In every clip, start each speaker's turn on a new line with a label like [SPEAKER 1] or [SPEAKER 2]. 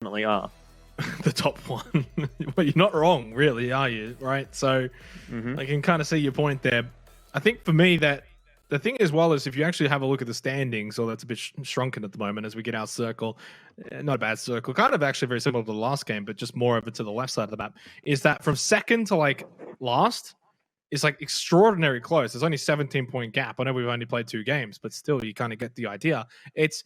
[SPEAKER 1] definitely are.
[SPEAKER 2] The top one. Well, you're not wrong, really, are you? Right? So I can kind of see your point there. I think for me that the thing as well is if you actually have a look at the standings, or that's a bit shrunken at the moment as we get our circle, not a bad circle, kind of actually very similar to the last game, but just more over to the left side of the map, is that from second to like last is like extraordinary close. There's only 17-point gap. I know we've only played 2 games, but still you kind of get the idea. It's,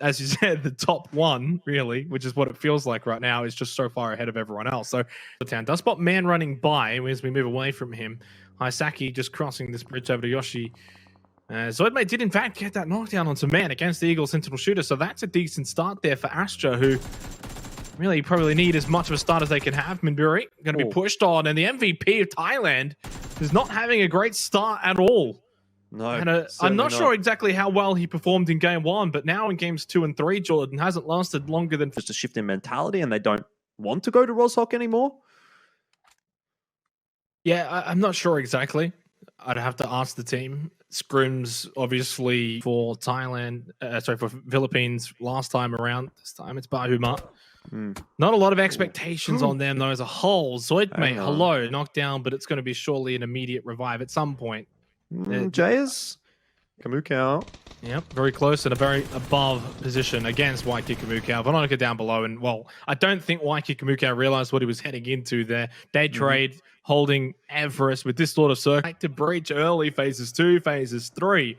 [SPEAKER 2] as you said, the top one, really, which is what it feels like right now, is just so far ahead of everyone else. So the town does spot man running by as we move away from him. Haisaki just crossing this bridge over to Yoshi. Zoidmate did in fact get that knockdown onto man against the Eagle Sentinel Shooter, so that's a decent start there for Astra, who really probably need as much of a start as they can have. Minburi going to be pushed on, and the MVP of Thailand is not having a great start at all.
[SPEAKER 1] No,
[SPEAKER 2] and I'm not sure exactly how well he performed in game 1, but now in games 2 and 3, Jordan hasn't lasted longer than
[SPEAKER 1] just a shift in mentality, and they don't want to go to Roshok anymore.
[SPEAKER 2] Yeah, I'm not sure exactly. I'd have to ask the team. Scrims, obviously, for Thailand, for Philippines last time around. This time it's Bahuma. Not a lot of expectations on them, though, as a whole. Zoidmate, hello, knockdown, but it's going to be surely an immediate revive at some point.
[SPEAKER 1] Jayas, Kamukau.
[SPEAKER 2] Yep, very close and a very above position against Waiki Kamukau. Veronica down below, and well, I don't think Waiki Kamukau realized what he was heading into there. Day trade holding Everest with this sort of circle. Like to breach early, phases 2, phases 3.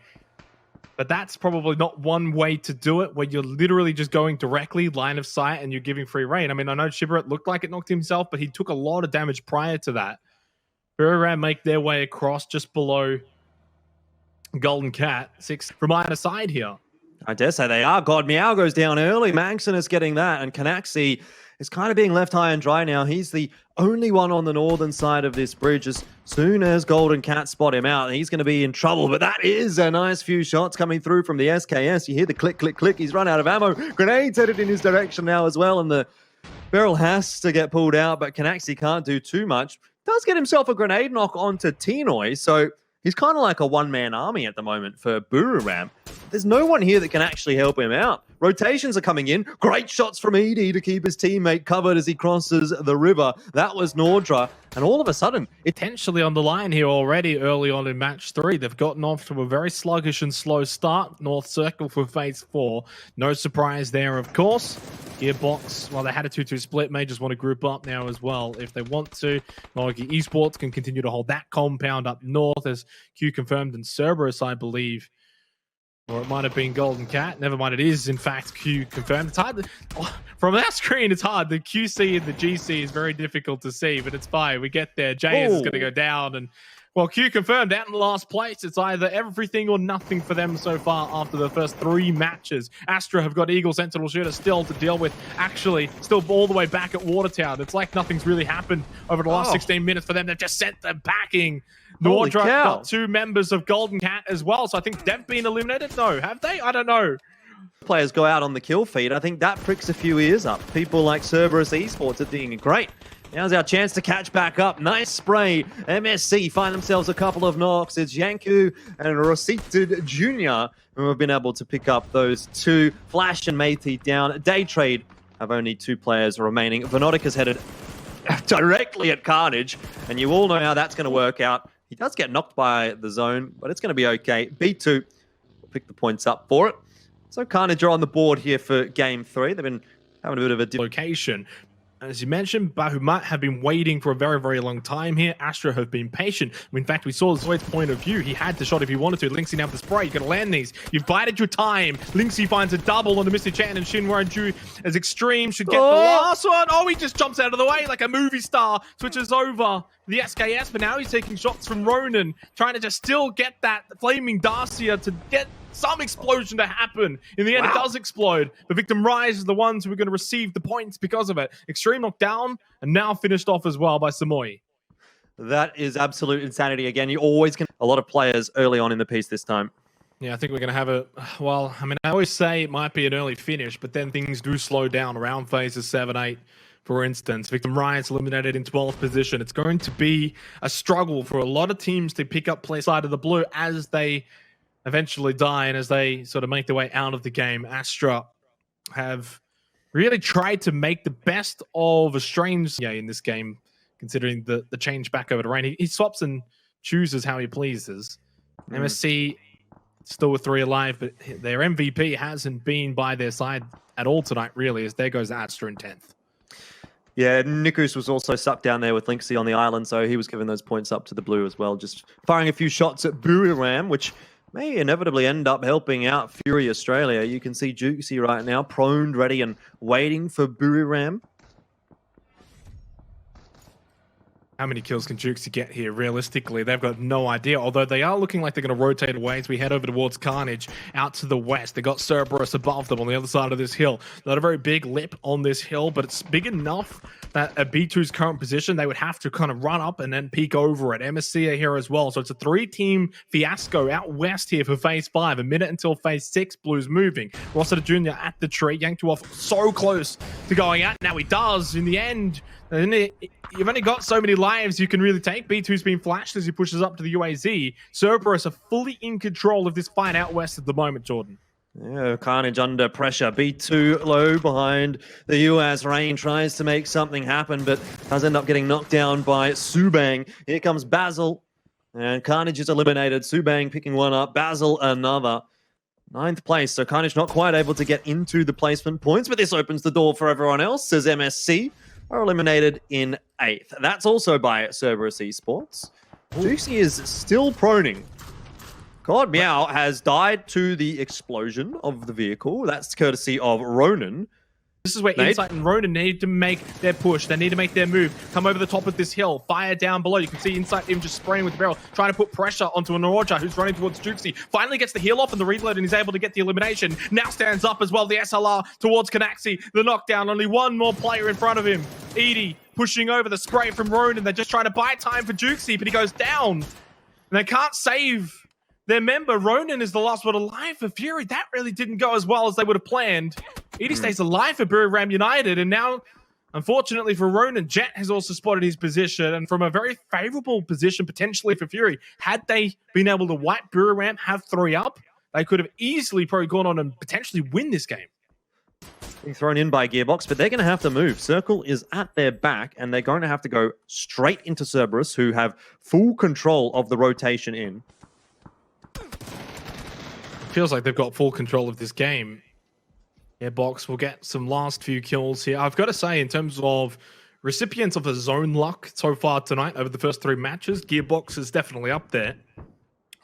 [SPEAKER 2] But that's probably not one way to do it, where you're literally just going directly line of sight and you're giving free reign. I mean, I know Shibaret looked like it knocked himself, but he took a lot of damage prior to that. Buriram make their way across just below Golden Cat, 6 from either side here.
[SPEAKER 1] I dare say they are. God Meow goes down early. Mangson is getting that, and Canaxi is kind of being left high and dry now. He's the only one on the northern side of this bridge. As soon as Golden Cat spot him out, he's going to be in trouble. But that is a nice few shots coming through from the SKS. You hear the click, click, click. He's run out of ammo. Grenades headed in his direction now as well, and the barrel has to get pulled out, but Canaxi can't do too much. Does get himself a grenade knock onto Tinoy, so he's kind of like a one-man army at the moment for Buriram. There's no one here that can actually help him out. Rotations are coming in. Great shots from Edie to keep his teammate covered as he crosses the river. That was Nordra. And all of a sudden,
[SPEAKER 2] potentially on the line here already early on in match 3. They've gotten off to a very sluggish and slow start. North Circle for phase 4. No surprise there, of course. Gearbox, well, they had a 2-2 split, may just want to group up now as well if they want to. Logi Esports can continue to hold that compound up north, as Q confirmed, and Cerberus, I believe. Or it might have been Golden Cat. Never mind, it is, in fact, Q confirmed. It's hard from that screen, it's hard. The QC and the GC is very difficult to see, but it's fine. We get there. JS is going to go down, and well, Q confirmed out in last place. It's either everything or nothing for them so far after the first 3 matches. Astra have got Eagle Sentinel Shooter still to deal with. Actually, still all the way back at Watertown. It's like nothing's really happened over the last 16 minutes for them. They've just sent them packing. Nordra got 2 members of Golden Cat as well. So I think they've been eliminated. No, have they? I don't know.
[SPEAKER 1] Players go out on the kill feed. I think that pricks a few ears up. People like Cerberus Esports are thinking, great. Now's our chance to catch back up. Nice spray. MSC find themselves a couple of knocks. It's Yanku and Rosited Jr. who have been able to pick up those 2. Flash and Métis down. Day Trade have only 2 players remaining. Venotika's headed directly at Carnage, and you all know how that's going to work out. He does get knocked by the zone, but it's going to be okay. B2 will pick the points up for it. So Carnage are on the board here for game 3. They've been having a bit of a
[SPEAKER 2] location. As you mentioned, Bahumat have been waiting for a very, very long time here. Astra have been patient. In fact, we saw Zoid's point of view. He had the shot if he wanted to. Linksy now with the spray. You've got to land these. You've bided your time. Linksy finds a double on the Mr. Chan, and Shinwar Ju as Extreme should get the last one. Oh, he just jumps out of the way like a movie star. Switches over the SKS, but now he's taking shots from Ronan, trying to just still get that Flaming Darcia to get some explosion to happen. In the end, it does explode. The Victim Rise is the ones who are going to receive the points because of it. Extreme knockdown, and now finished off as well by Samoy.
[SPEAKER 1] That is absolute insanity. Again, you always can a lot of players early on in the piece this time.
[SPEAKER 2] Yeah, I think we're going to have a... Well, I mean, I always say it might be an early finish, but then things do slow down around phases 7, 8. For instance, Victim Riot's eliminated in 12th position. It's going to be a struggle for a lot of teams to pick up play side of the blue as they eventually die and as they sort of make their way out of the game. Astra have really tried to make the best of a strange in this game, considering the change back over to Rain. He swaps and chooses how he pleases. MSC still with 3 alive, but their MVP hasn't been by their side at all tonight, really, as there goes Astra in 10th.
[SPEAKER 1] Yeah, Nikus was also stuck down there with Linksy on the island, so he was giving those points up to the blue as well, just firing a few shots at Buriram, which may inevitably end up helping out Fury Australia. You can see Jukesy right now, proned, ready, and waiting for Buriram.
[SPEAKER 2] How many kills can Jukesy get here? Realistically, they've got no idea, although they are looking like they're going to rotate away as we head over towards Carnage out to the west. They got Cerberus above them on the other side of this hill. Not a very big lip on this hill, but it's big enough that at B2's current position, they would have to kind of run up and then peek over it. MSC are here as well, so it's a 3-team fiasco out west here for Phase 5. A minute until Phase 6, Blue's moving. Rossiter Jr. at the tree, yanked off so close to going out. Now he does, in the end. You've only got so many lives you can really take. B2's been flashed as he pushes up to the UAZ. Cerberus are fully in control of this fight out west at the moment, Jordan.
[SPEAKER 1] Yeah, Carnage under pressure. B2 low behind the US. Rain tries to make something happen, but does end up getting knocked down by Subang. Here comes Basil, and Carnage is eliminated. Subang picking one up, Basil another. 9th place, so Carnage not quite able to get into the placement points, but this opens the door for everyone else, as MSC are eliminated in 8th. That's also by Cerberus Esports. Juicy is still proning. God Meow has died to the explosion of the vehicle. That's courtesy of Ronan.
[SPEAKER 2] This is where Insight and Ronan need to make their push. They need to make their move. Come over the top of this hill. Fire down below. You can see Insight even just spraying with the barrel, trying to put pressure onto an Oroja who's running towards Jukesy. Finally gets the heal off and the reload, and he's able to get the elimination. Now stands up as well, the SLR towards Canaxi. The knockdown, only one more player in front of him. Edie pushing over the spray from Ronan. They're just trying to buy time for Jukesy, but he goes down. And they can't save their member. Ronan is the last one alive for Fury. That really didn't go as well as they would have planned. Edie stays alive for Buriram United, and now, unfortunately for Ronan, Jet has also spotted his position, and from a very favorable position potentially for Fury. Had they been able to wipe Buriram, have 3 up, they could have easily probably gone on and potentially win this game.
[SPEAKER 1] Being thrown in by Gearbox, but they're going to have to move. Circle is at their back, and they're going to have to go straight into Cerberus, who have full control of the rotation in.
[SPEAKER 2] Feels like they've got full control of this game. Gearbox will get some last few kills here. I've got to say, in terms of recipients of a zone luck so far tonight over the first 3 matches, Gearbox is definitely up there.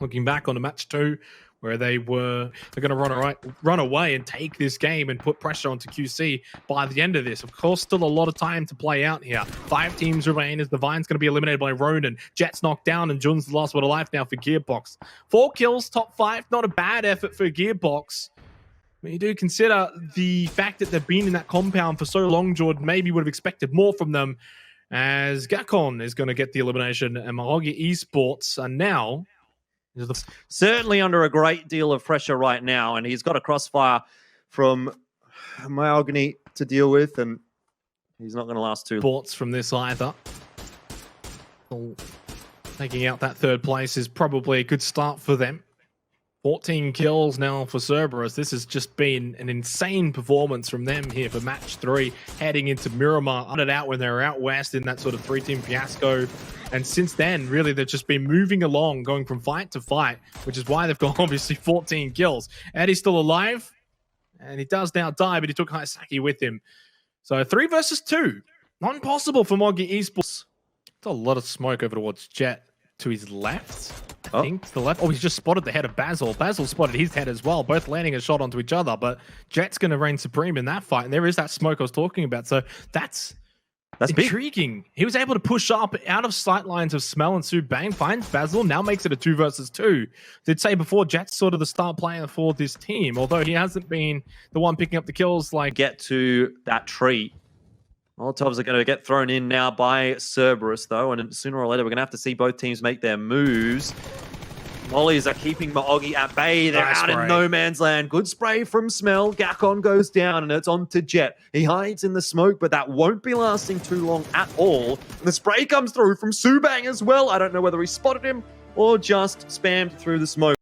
[SPEAKER 2] Looking back on the match 2, where they're going to run away and take this game and put pressure onto QC by the end of this. Of course, still a lot of time to play out here. 5 teams remain as Divine's going to be eliminated by Ronan. Jet's knocked down and Jun's the last one alive now for Gearbox. 4 kills, top 5. Not a bad effort for Gearbox. When you do consider the fact that they've been in that compound for so long, Jordan, maybe would have expected more from them, as Gakon is going to get the elimination and Mahogany Esports are now
[SPEAKER 1] certainly under a great deal of pressure right now, and he's got a crossfire from Mahogany to deal with, and he's not going to last too long.
[SPEAKER 2] Sports from this either. Taking out that 3rd place is probably a good start for them. 14 kills now for Cerberus. This has just been an insane performance from them here for match 3, heading into Miramar. Under out when they were out west in that sort of 3-team fiasco. And since then, really, they've just been moving along, going from fight to fight, which is why they've got obviously 14 kills. Eddie's still alive, and he does now die, but he took Haisaki with him. So 3 versus 2. Not impossible for Mogi Esports. It's a lot of smoke over towards Jet to his left. I think to the left. Oh, he's just spotted the head of Basil. Basil spotted his head as well, both landing a shot onto each other, but Jet's going to reign supreme in that fight, and there is that smoke I was talking about. So that's intriguing. Big. He was able to push up out of sight lines of Smell and Subang, finds Basil, now makes it a 2 versus 2. Did say before, Jet's sort of the star player for this team, although he hasn't been the one picking up the kills. Like,
[SPEAKER 1] get to that tree. Molotovs are going to get thrown in now by Cerberus, though, and sooner or later we're going to have to see both teams make their moves. Mollies are keeping Maogi at bay. They're out in no man's land. Good spray from Smell. Gakon goes down, and it's on to Jet. He hides in the smoke, but that won't be lasting too long at all. And the spray comes through from Subang as well. I don't know whether he spotted him or just spammed through the smoke.